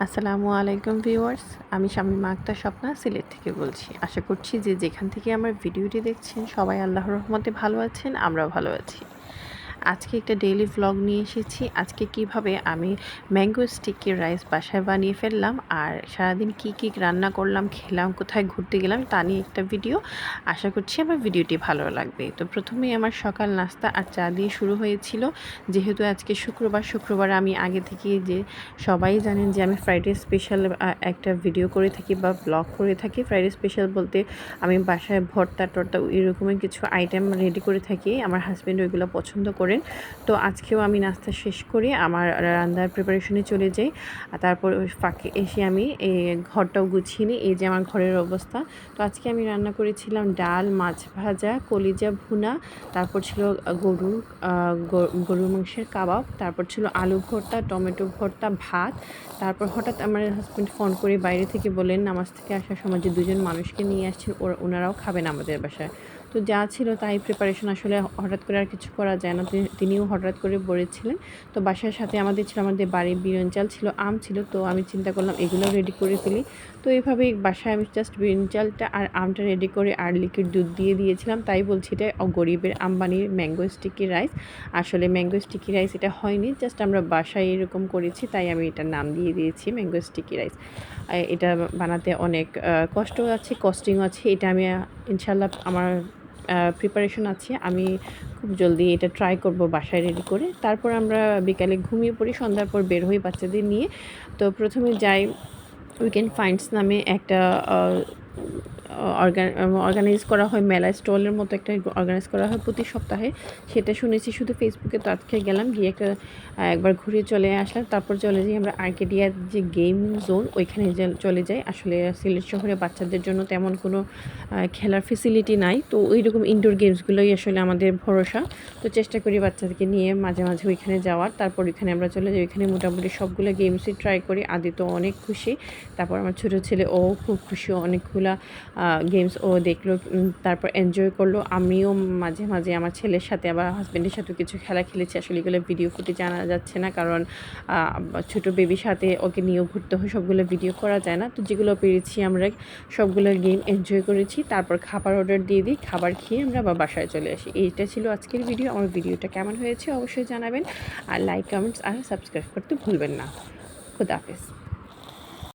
আসসালামু আলাইকুম ভিউয়ার্স, আমি শামীমা আক্তার স্বপ্না সিলেট থেকে বলছি। আশা করছি যে যেখান থেকে আমার ভিডিওটি দেখছেন সবাই আল্লাহর রহমতে ভালো আছেন, আমরাও ভালো আছি। আজকে একটা ডেইলি ভ্লগ নিয়ে এসেছি। আজকে কিভাবে আমি ম্যাঙ্গো স্টিকি রাইস বাসায় বানিয়ে ফেললাম আর সারাদিন কি রান্না করলাম, খেলাম, কোথায় ঘুরতে গেলাম তা নিয়ে একটা ভিডিও। আশা করছি আমার ভিডিওটি ভালো লাগবে। তো প্রথমেই আমার সকাল নাস্তা আর চা দিয়ে শুরু হয়েছিল। যেহেতু আজকে শুক্রবার আমি আগে থেকে যে সবাই জানেন যে আমি ফ্রাইডে স্পেশাল একটা ভিডিও করে থাকি বা ব্লগ করে থাকি। ফ্রাইডে স্পেশাল বলতে আমি বাসায় ভর্তা টর্তা এরকমের কিছু আইটেম রেডি করে থাকি। আমার হাজব্যান্ড ওইগুলো পছন্দ করেন। তো আজকেও আমি নাস্তা শেষ করে আমার রান্নার প্রিপারেশনে চলে যাই। আর তারপর ওই ফাঁকে এসে আমি এই ঘরটাও গুছিয়ে নিই। এই যে আমার ঘরের অবস্থা। তো আজকে আমি রান্না করেছিলাম ডাল, মাছ ভাজা, কলিজা ভুনা, তারপর ছিল গরুর মাংসের কাবাব, তারপর ছিল আলু ভর্তা, টমেটো ভর্তা, ভাত। তারপর হঠাৎ আমার হাজব্যান্ড ফোন করে বাইরে থেকে বললেন নামাজ থেকে আসার সময় যে 2জন মানুষকে নিয়ে আসছেন, ওনারাও খাবেন আমাদের বাসায়। তো যা ছিল তাই প্রিপারেশন, আসলে হঠাৎ করে আর কিছু করা যায় না। তিনিও হঠাৎ করে বলেছিলেন। তো বাসার সাথে আমাদের ছিল, আমাদের বাড়ির বিরন চাল ছিল, আম ছিল। তো আমি চিন্তা করলাম এগুলো রেডি করে ফেলি। তো এইভাবেই বাসায় আমি জাস্ট বিরন চালটা আর আমটা রেডি করে আর লিকুইড দুধ দিয়ে দিয়েছিলাম। তাই বলছি এটা গরিবের আম্বানির ম্যাঙ্গো স্টিকি রাইস। আসলে ম্যাঙ্গো স্টিকি রাইস এটা হয়নি, জাস্ট আমরা বাসায় এরকম করেছি, তাই আমি এটার নাম দিয়ে দিয়েছি ম্যাঙ্গো স্টিকি রাইস। এটা বানাতে অনেক কষ্টও আছে, কস্টিংও আছে। এটা আমি ইনশাল্লাহ আমার প্রিপারেশন আছে, আমি খুব জলদি এটা ট্রাই করব বাসায় রেডি করে। তারপর আমরা বিকালে ঘুমিয়ে পড়ি, সন্ধ্যার পর বের হই বাচ্চাদের নিয়ে। তো প্রথমে যাই উইকেন্ড ফাইন্ডস নামে একটা অর্গানাইজ করা হয়, মেলা স্টলের মতো একটা অর্গানাইজ করা হয় প্রতি সপ্তাহে। সেটা শুনেছি শুধু ফেসবুকে, তো আজকে গেলাম, গিয়ে একবার ঘুরে চলে আসলাম। তারপর চলে যাই আমরা আর্কেডিয়ার যে গেম জোন, ওইখানে চলে যাই। আসলে সিলেট শহরে বাচ্চাদের জন্য তেমন কোনো খেলার ফেসিলিটি নাই, তো ওই রকম ইনডোর গেমসগুলোই আসলে আমাদের ভরসা। তো চেষ্টা করি বাচ্চাদেরকে নিয়ে মাঝে মাঝে ওইখানে যাওয়ার। তারপর ওইখানে আমরা চলে যাই, ওইখানে মোটামুটি সবগুলো গেমসই ট্রাই করি। আদি তো অনেক খুশি, তারপর আমার ছোটো ছেলে ও খুব খুশি, অনেকগুলা গেমস ও দেখলো, তারপর এনজয় করলো। আমিও মাঝে মাঝে আমার ছেলের সাথে আবার হাজব্যান্ডের সাথেও কিছু খেলা খেলেছি। আসলে এগুলো ভিডিও ফুটেজ জানা যাচ্ছে না, কারণ ছোটো বেবির সাথে ওকে নিয়েও ঘুরতে হয়, সবগুলো ভিডিও করা যায় না। তো যেগুলো পেরেছি আমরা সবগুলো গেম এনজয় করেছি। তারপর খাবার অর্ডার দিয়ে দিই, খাবার খেয়ে আমরা বাসায় চলে আসি। এইটা ছিল আজকের ভিডিও। আমার ভিডিওটা কেমন হয়েছে অবশ্যই জানাবেন, আর লাইক, কমেন্টস আর সাবস্ক্রাইব করতে ভুলবেন না। খুদা হাফেজ।